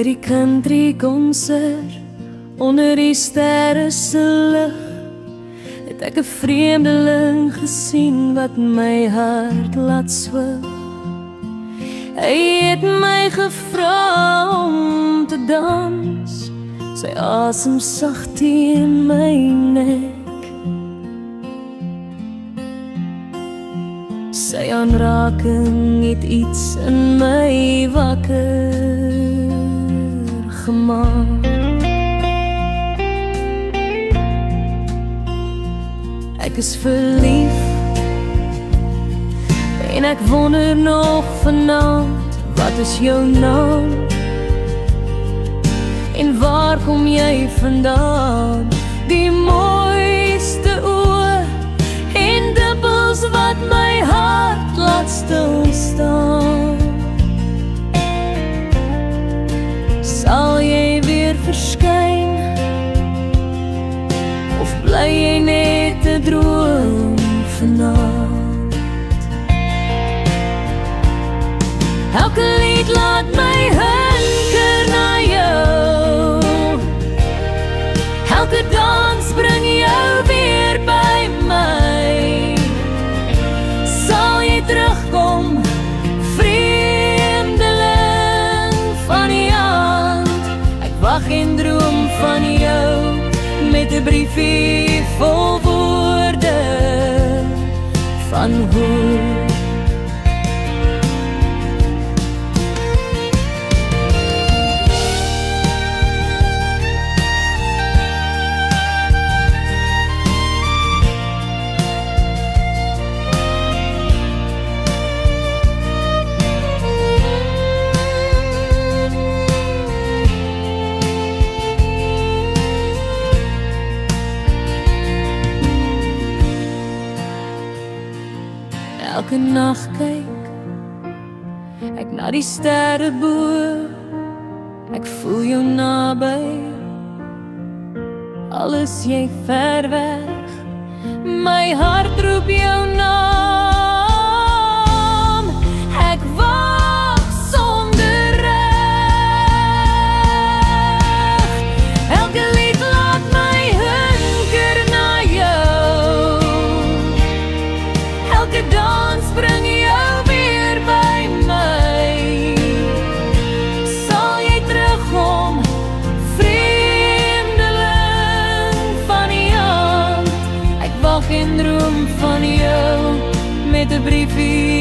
By die country konsert, onder die sterre se lig, het ek 'n vreemdeling gesien wat my hart laat swig. Hy het my gevra om te dans, sy asem sag teen my nek. Sy aanraking het iets in my wakker gemaak. Ek is verlief en ek wonder nog vanaand, wat is jou naam? En waar kom jy vandaan? Die mooiste oë en dimpels wat my hart laat stilstaan. Sal jy weer verskyn, of bly jy net 'n droom vanaand? Elke lied laat my hunker na jou, elke dans bring jou weer by my. Sal jy terugkom, vreemdeling van die hand? Ek wag en droom van jou, met 'n briefie vol woorde van hoe. Elke nag kyk ek na die sterre bo, ek voel jou naby, al is jy ver weg, my hart roep jou naam. Ek wag sonder reg, elke lied laat my hunker na jou, elke dans bring jou weer by my. Sal jy terugkom, vreemdeling van die hand? Ek wag en droom van jou, met 'n briefie